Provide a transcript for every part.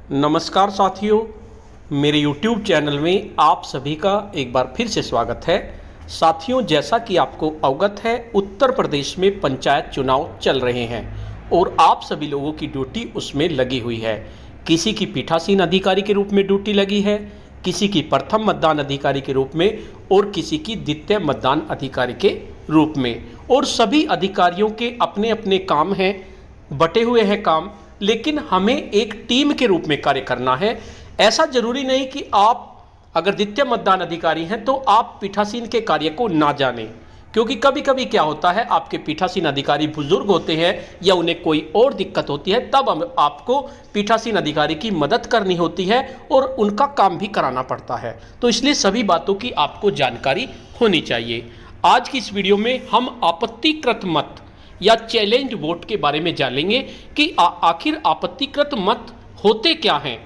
नमस्कार साथियों, मेरे YouTube चैनल में आप सभी का एक बार फिर से स्वागत है। साथियों, जैसा कि आपको अवगत है, उत्तर प्रदेश में पंचायत चुनाव चल रहे हैं और आप सभी लोगों की ड्यूटी उसमें लगी हुई है। किसी की पीठासीन अधिकारी के रूप में ड्यूटी लगी है, किसी की प्रथम मतदान अधिकारी के रूप में और किसी की द्वितीय मतदान अधिकारी के रूप में। और सभी अधिकारियों के अपने अपने काम हैं, बटे हुए हैं काम, लेकिन हमें एक टीम के रूप में कार्य करना है। ऐसा जरूरी नहीं कि आप अगर द्वितीय मतदान अधिकारी हैं तो आप पीठासीन के कार्य को ना जानें, क्योंकि कभी कभी क्या होता है, आपके पीठासीन अधिकारी बुजुर्ग होते हैं या उन्हें कोई और दिक्कत होती है, तब आपको पीठासीन अधिकारी की मदद करनी होती है और उनका काम भी कराना पड़ता है। तो इसलिए सभी बातों की आपको जानकारी होनी चाहिए। आज की इस वीडियो में हम आपत्तिकृत मत या चैलेंज वोट के बारे में जानेंगे कि आखिर आपत्तिकृत मत होते क्या हैं,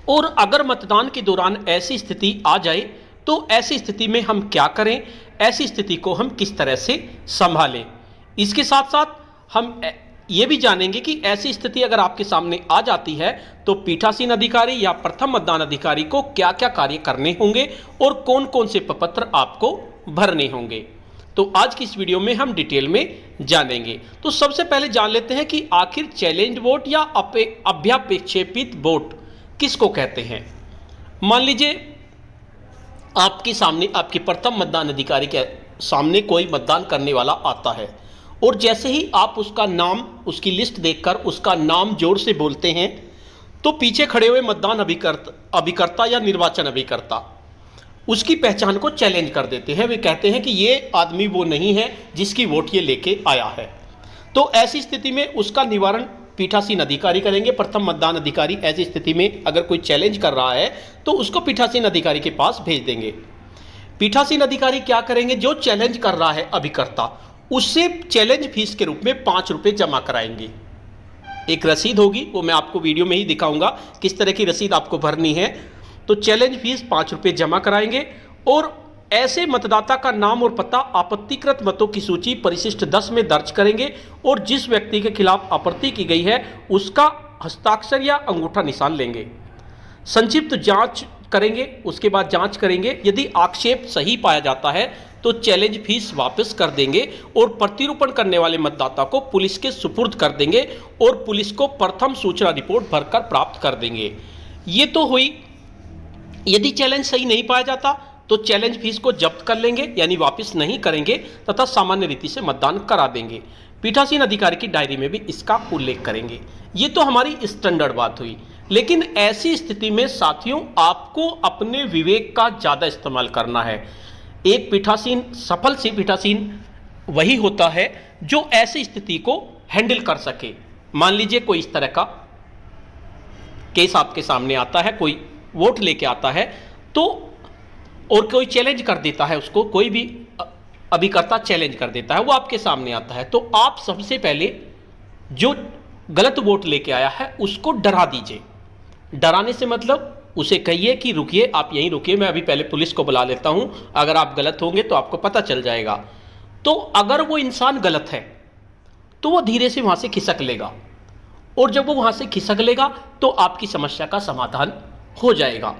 और अगर मतदान के दौरान ऐसी स्थिति आ जाए तो ऐसी स्थिति में हम क्या करें, ऐसी स्थिति को हम किस तरह से संभालें। इसके साथ साथ हम ये भी जानेंगे कि ऐसी स्थिति अगर आपके सामने आ जाती है तो पीठासीन अधिकारी या प्रथम मतदान अधिकारी को क्या क्या कार्य करने होंगे और कौन कौन से प्रपत्र आपको भरने होंगे। तो आज की इस वीडियो में हम डिटेल में जानेंगे। तो सबसे पहले जान लेते हैं कि आखिर चैलेंज वोट या अभ्यापेक्षेपित वोट किसको कहते हैं। मान लीजिए आपके सामने, आपके प्रथम मतदान अधिकारी के सामने कोई मतदान करने वाला आता है और जैसे ही आप उसका नाम, उसकी लिस्ट देखकर उसका नाम जोर से बोलते हैं तो पीछे खड़े हुए मतदान अभिकर्ता या निर्वाचन अभिकर्ता उसकी पहचान को चैलेंज कर देते हैं। वे कहते हैं कि ये आदमी वो नहीं है जिसकी वोट ये लेके आया है। तो ऐसी स्थिति में उसका निवारण पीठासीन अधिकारी करेंगे। प्रथम मतदान अधिकारी ऐसी स्थिति में अगर कोई चैलेंज कर रहा है तो उसको पीठासीन अधिकारी के पास भेज देंगे। पीठासीन अधिकारी क्या करेंगे, जो चैलेंज कर रहा है अभिकर्ता, उससे चैलेंज फीस के रूप में 5 रुपये जमा कराएंगे। एक रसीद होगी, वो मैं आपको वीडियो में ही दिखाऊंगा किस तरह की रसीद आपको भरनी है। तो चैलेंज फीस 5 रुपये जमा कराएंगे और ऐसे मतदाता का नाम और पता आपत्तिकृत मतों की सूची परिशिष्ट 10 में दर्ज करेंगे और जिस व्यक्ति के खिलाफ आपत्ति की गई है उसका हस्ताक्षर या अंगूठा निशान लेंगे। संक्षिप्त जांच करेंगे, उसके बाद जांच करेंगे। यदि आक्षेप सही पाया जाता है तो चैलेंज फीस वापस कर देंगे और प्रतिरूपण करने वाले मतदाता को पुलिस के सुपुर्द कर देंगे और पुलिस को प्रथम सूचना रिपोर्ट भरकर प्राप्त कर देंगे। ये तो हुई। यदि चैलेंज सही नहीं पाया जाता तो चैलेंज फीस को जब्त कर लेंगे, यानी वापस नहीं करेंगे तथा सामान्य रीति से मतदान करा देंगे। पीठासीन अधिकारी की डायरी में भी इसका उल्लेख करेंगे। ये तो हमारी स्टैंडर्ड बात हुई। लेकिन ऐसी स्थिति में साथियों, आपको अपने विवेक का ज़्यादा इस्तेमाल करना है। एक पीठासीन, सफल सी पीठासीन वही होता है जो ऐसी स्थिति को हैंडल कर सके। मान लीजिए कोई इस तरह का केस आपके सामने आता है, कोई वोट लेके आता है तो, और कोई चैलेंज कर देता है उसको, कोई भी अभिकर्ता चैलेंज कर देता है, वो आपके सामने आता है, तो आप सबसे पहले जो गलत वोट लेके आया है उसको डरा दीजिए। डराने से मतलब उसे कहिए कि रुकिए, आप यहीं रुकिए, मैं अभी पहले पुलिस को बुला लेता हूं, अगर आप गलत होंगे तो आपको पता चल जाएगा। तो अगर वो इंसान गलत है तो वो धीरे से वहां से खिसक लेगा, और जब वो वहां से खिसक लेगा तो आपकी समस्या का समाधान हो जाएगा।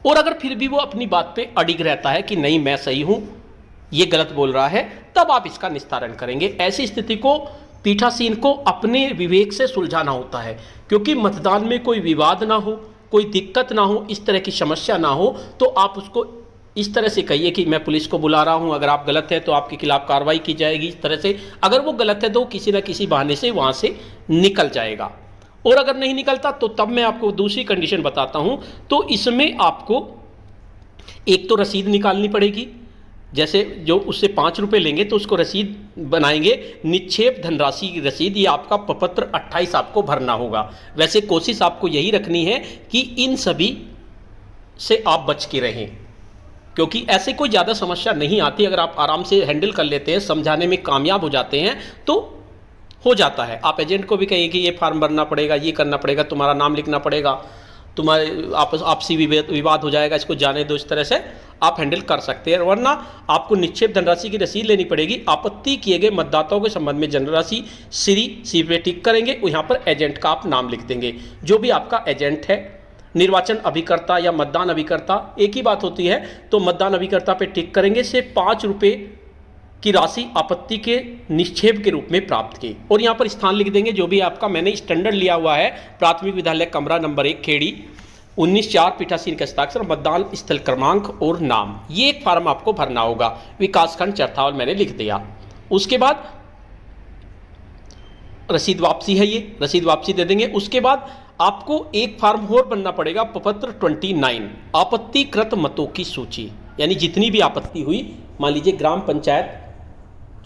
और अगर फिर भी वो अपनी बात पे अडिग रहता है कि नहीं मैं सही हूं, ये गलत बोल रहा है, तब आप इसका निस्तारण करेंगे। ऐसी स्थिति को पीठासीन को अपने विवेक से सुलझाना होता है, क्योंकि मतदान में कोई विवाद ना हो, कोई दिक्कत ना हो, इस तरह की समस्या ना हो, तो आप उसको इस तरह से कहिए कि मैं पुलिस को बुला रहा हूं, अगर आप गलत है तो आपके खिलाफ कार्रवाई की जाएगी। इस तरह से अगर वो गलत है तो किसी ना किसी बहाने से वहां से निकल जाएगा। और अगर नहीं निकलता तो तब मैं आपको दूसरी कंडीशन बताता हूं। तो इसमें आपको एक तो रसीद निकालनी पड़ेगी, जैसे जो उससे 5 रुपये लेंगे तो उसको रसीद बनाएंगे, निक्षेप धनराशि की रसीद। ये आपका प्रपत्र 28 आपको भरना होगा। वैसे कोशिश आपको यही रखनी है कि इन सभी से आप बच के रहें, क्योंकि ऐसे कोई ज़्यादा समस्या नहीं आती। अगर आप आराम से हैंडल कर लेते हैं, समझाने में कामयाब हो जाते हैं तो हो जाता है। आप एजेंट को भी कहिए कि ये फॉर्म भरना पड़ेगा, ये करना पड़ेगा, तुम्हारा नाम लिखना पड़ेगा, तुम्हारे आपसी विवाद हो जाएगा, इसको जाने दो, इस तरह से आप हैंडल कर सकते हैं। वरना आपको निक्षेप धनराशि की रसीद लेनी पड़ेगी। आपत्ति किए गए मतदाताओं के संबंध में धनराशि सी पे टिक करेंगे और यहाँ पर एजेंट का आप नाम लिख देंगे, जो भी आपका एजेंट है, निर्वाचन अभिकर्ता या मतदान अभिकर्ता एक ही बात होती है। तो मतदान अभिकर्ता पे टिक करेंगे से 5 रुपये की राशि आपत्ति के निक्षेप के रूप में प्राप्त की, और यहाँ पर स्थान लिख देंगे जो भी आपका, मैंने स्टैंडर्ड लिया हुआ है प्राथमिक विद्यालय कमरा नंबर 1 खेड़ी 19/4 पीठासीन के हस्ताक्षर, मतदान स्थल क्रमांक और नाम। ये एक फार्म आपको भरना होगा। विकासखंड चरथावल मैंने लिख दिया। उसके बाद रसीद वापसी है, ये रसीद वापसी दे देंगे। उसके बाद आपको एक फार्म और बनना पड़ेगा, प्रपत्र 29 आपत्तिकृत मतों की सूची, यानी जितनी भी आपत्ति हुई, मान लीजिए ग्राम पंचायत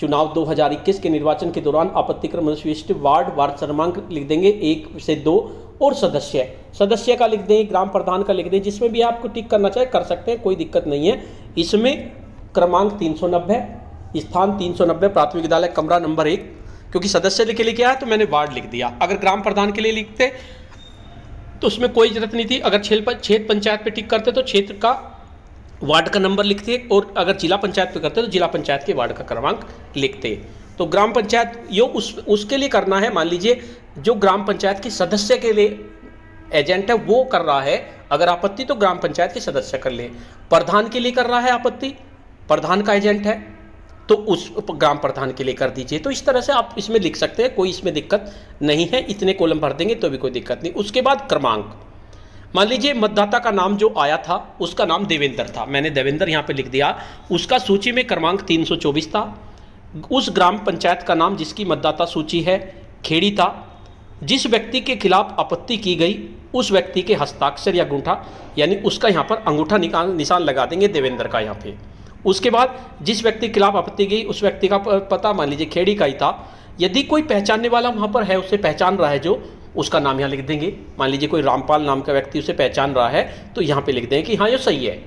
चुनाव 2021 के निर्वाचन के दौरान आपत्तिकृत विशिष्ट वार्ड क्रमांक लिख देंगे 1 से 2, और सदस्य का लिख दें, ग्राम प्रधान का लिख दें, जिसमें भी आपको टिक करना चाहे कर सकते हैं, कोई दिक्कत नहीं है। इसमें क्रमांक 390, स्थान 390, प्राथमिक विद्यालय कमरा नंबर 1, क्योंकि सदस्य के लिए क्या है तो मैंने वार्ड लिख दिया। अगर ग्राम प्रधान के लिए लिखते तो उसमें कोई जरूरत नहीं थी। अगर क्षेत्र पंचायत पे टिक करते तो क्षेत्र का वार्ड का नंबर लिखते, और अगर जिला पंचायत पे करते तो जिला पंचायत के वार्ड का क्रमांक लिखते। तो ग्राम पंचायत यो उसके लिए करना है। मान लीजिए जो ग्राम पंचायत के सदस्य के लिए एजेंट है वो कर रहा है अगर आपत्ति, तो ग्राम पंचायत के सदस्य कर ले। प्रधान के लिए कर रहा है आपत्ति, प्रधान का एजेंट है तो उस ग्राम प्रधान के लिए कर दीजिए। तो इस तरह से आप इसमें लिख सकते हैं, कोई इसमें दिक्कत नहीं है। इतने कॉलम भर देंगे तो भी कोई दिक्कत नहीं। उसके बाद क्रमांक, मान लीजिए मतदाता का नाम जो आया था उसका नाम देवेंद्र था, मैंने देवेंद्र यहाँ पे लिख दिया। उसका सूची में क्रमांक 324 था। उस ग्राम पंचायत का नाम जिसकी मतदाता सूची है खेड़ी था। जिस व्यक्ति के खिलाफ आपत्ति की गई उस व्यक्ति के हस्ताक्षर या अंगूठा, यानी उसका यहाँ पर अंगूठा निशान लगा देंगे देवेंद्र का यहाँ पे। उसके बाद जिस व्यक्ति के खिलाफ आपत्ति गई उस व्यक्ति का पता मान लीजिए खेड़ी का ही था। यदि कोई पहचानने वाला वहाँ पर है, उसे पहचान रहा है जो, उसका नाम यहाँ लिख देंगे। मान लीजिए कोई रामपाल नाम का व्यक्ति उसे पहचान रहा है तो यहाँ पे लिख देंगे कि हाँ ये सही है।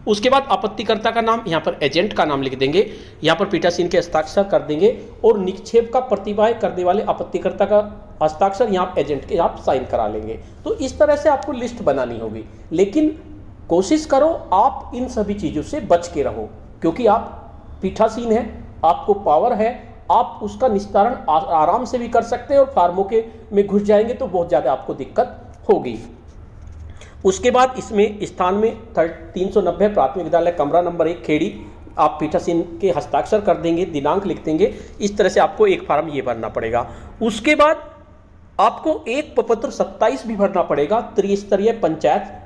उसके बाद आपत्तिकर्ता का नाम, यहाँ पर एजेंट का नाम लिख देंगे, यहाँ पर पीठासीन के हस्ताक्षर कर देंगे, और निक्षेप का प्रतिवाय करने वाले आपत्तिकर्ता का हस्ताक्षर यहाँ एजेंट के आप साइन करा लेंगे। तो इस तरह से आपको लिस्ट बनानी होगी, लेकिन कोशिश करो आप इन सभी चीज़ों से बच के रहो, क्योंकि आप पीठासीन हैं, आपको पावर है, आप उसका निस्तारण आराम से भी कर सकते हैं, और फार्मों के में घुस जाएंगे तो बहुत ज़्यादा आपको दिक्कत होगी। उसके बाद इसमें स्थान में 390 प्राथमिक विद्यालय कमरा नंबर 1 खेड़ी, आप पीठासीन के हस्ताक्षर कर देंगे, दिनांक लिख देंगे। इस तरह से आपको एक फार्म ये भरना पड़ेगा। उसके बाद आपको एक प्रपत्र 27 भी भरना पड़ेगा, त्रिस्तरीय पंचायत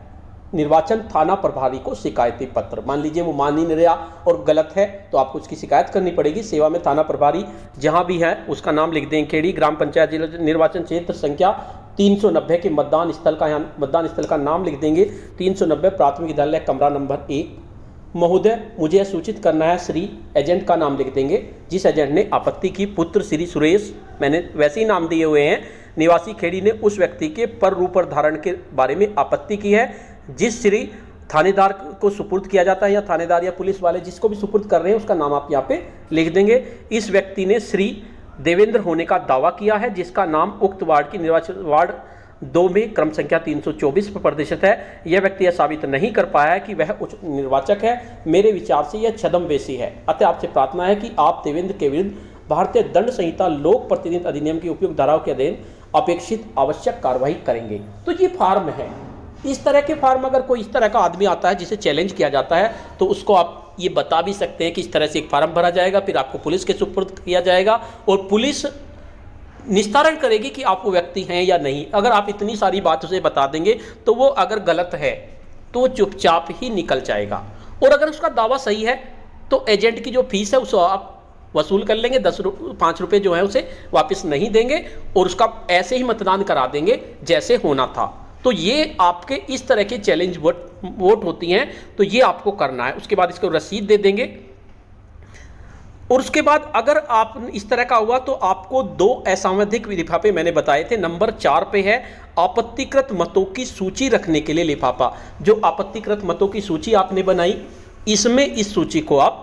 निर्वाचन थाना प्रभारी को शिकायती पत्र। मान लीजिए वो मान ही नहीं रहा और गलत है तो आपको उसकी शिकायत करनी पड़ेगी। सेवा में थाना प्रभारी जहां भी है उसका नाम लिख दें, खेड़ी ग्राम पंचायत जिला निर्वाचन क्षेत्र संख्या 390 के मतदान स्थल का, यहाँ मतदान स्थल का नाम लिख देंगे 390 प्राथमिक विद्यालय कमरा नंबर 1। महोदय मुझे सूचित करना है, श्री एजेंट का नाम लिख देंगे, जिस एजेंट ने आपत्ति की, पुत्र श्री सुरेश, मैंने वैसे ही नाम दिए हुए हैं, निवासी खेड़ी ने उस व्यक्ति के पर रूपर धारण के बारे में आपत्ति की है, जिस श्री थानेदार को सुपुर्द किया जाता है, या थानेदार या पुलिस वाले जिसको भी सुपुर्द कर रहे हैं उसका नाम आप यहाँ पे लिख देंगे। इस व्यक्ति ने श्री देवेंद्र होने का दावा किया है, जिसका नाम उक्त वार्ड की निर्वाचन वार्ड 2 में क्रम संख्या 324 पर प्रदर्शित है। यह व्यक्ति यह साबित नहीं कर पाया है कि वह उच्च निर्वाचक है। मेरे विचार से यह छद्मवेशी है, अतः आपसे प्रार्थना है कि आप देवेंद्र के विरुद्ध भारतीय दंड संहिता लोक प्रतिनिधित्व अधिनियम की उपयुक्त धाराओं के अधीन अपेक्षित आवश्यक कार्रवाई करेंगे। तो ये फार्म है। इस तरह के फार्म अगर कोई इस तरह का आदमी आता है जिसे चैलेंज किया जाता है तो उसको आप ये बता भी सकते हैं कि इस तरह से एक फार्म भरा जाएगा, फिर आपको पुलिस के सुपुर्द किया जाएगा और पुलिस निस्तारण करेगी कि आप वो व्यक्ति हैं या नहीं। अगर आप इतनी सारी बात उसे बता देंगे तो वो अगर गलत है तो चुपचाप ही निकल जाएगा, और अगर उसका दावा सही है तो एजेंट की जो फीस है उसको आप वसूल कर लेंगे, 5 रुपये जो है उसे वापस नहीं देंगे और उसका ऐसे ही मतदान करा देंगे जैसे होना था। तो ये आपके इस तरह के चैलेंज वोट होती हैं, तो ये आपको करना है। उसके बाद इसको रसीद दे देंगे, और उसके बाद अगर आप इस तरह का हुआ तो आपको 2 असंवैधिक लिफाफे मैंने बताए थे। नंबर 4 पे है आपत्तिकृत मतों की सूची रखने के लिए लिफाफा। जो आपत्तिकृत मतों की सूची आपने बनाई इसमें इस सूची को आप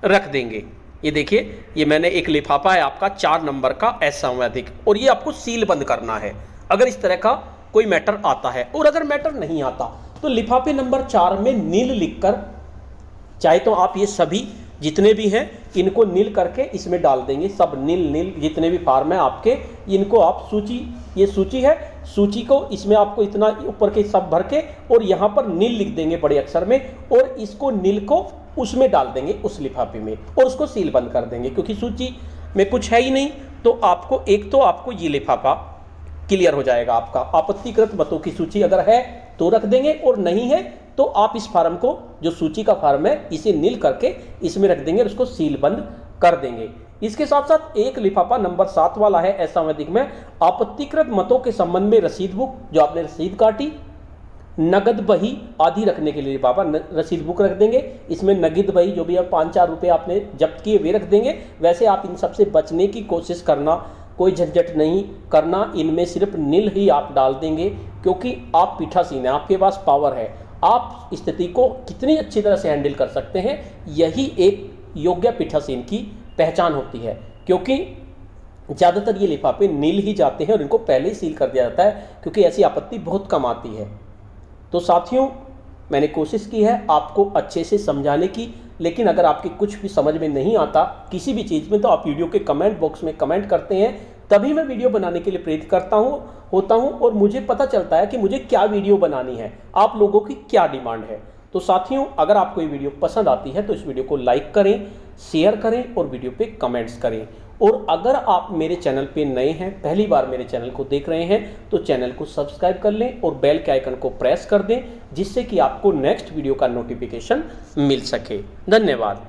रख देंगे। ये देखिए, ये मैंने एक लिफाफा है आपका 4 नंबर का असंवैधिक, और ये आपको सील बंद करना है। अगर इस तरह का कोई मैटर आता है। और अगर मैटर नहीं आता तो लिफाफे नंबर 4 में नील लिखकर, चाहे तो आप ये सभी जितने भी हैं इनको नील करके इसमें डाल देंगे, सब नील नील जितने भी फार्म है आपके, इनको आप सूची, ये सूची है, सूची को इसमें आपको इतना ऊपर के सब भर के और यहाँ पर नील लिख देंगे बड़े अक्षर में, और इसको नील को उसमें डाल देंगे उस लिफाफे में और उसको सील बंद कर देंगे। क्योंकि सूची में कुछ है ही नहीं, तो आपको एक तो आपको ये लिफाफा क्लियर हो जाएगा। आपका आपत्तिकृत मतों की सूची अगर है तो रख देंगे, और नहीं है तो आप इस फार्म को, जो सूची का फार्म है, इसे नील करके इसमें रख देंगे और उसको सील बंद कर देंगे। इसके साथ साथ एक लिफाफा नंबर 7 वाला है असंवैधिक में आपत्तिकृत मतों के संबंध में रसीद बुक, जो आपने रसीद काटी, नगद बही आदि रखने के लिए लिफाफा रसीद बुक रख देंगे। इसमें नगद बही जो भी 5-4 रुपये आपने जब्त किए वे रख देंगे। वैसे आप इन सबसे बचने की कोशिश करना, कोई झंझट नहीं करना, इनमें सिर्फ नील ही आप डाल देंगे, क्योंकि आप पीठासीन हैं, आपके पास पावर है, आप स्थिति को कितनी अच्छी तरह से हैंडल कर सकते हैं, यही एक योग्य पीठासीन की पहचान होती है। क्योंकि ज़्यादातर ये लिफाफे नील ही जाते हैं और इनको पहले ही सील कर दिया जाता है, क्योंकि ऐसी आपत्ति बहुत कम आती है। तो साथियों, मैंने कोशिश की है आपको अच्छे से समझाने की, लेकिन अगर आपकी कुछ भी समझ में नहीं आता किसी भी चीज़ में, तो आप वीडियो के कमेंट बॉक्स में कमेंट करते हैं, तभी मैं वीडियो बनाने के लिए प्रेरित होता हूं और मुझे पता चलता है कि मुझे क्या वीडियो बनानी है, आप लोगों की क्या डिमांड है। तो साथियों, अगर आपको ये वीडियो पसंद आती है तो इस वीडियो को लाइक करें, शेयर करें और वीडियो पे कमेंट्स करें। और अगर आप मेरे चैनल पे नए हैं, पहली बार मेरे चैनल को देख रहे हैं, तो चैनल को सब्सक्राइब कर लें और बेल के आइकन को प्रेस कर दें, जिससे कि आपको नेक्स्ट वीडियो का नोटिफिकेशन मिल सके। धन्यवाद।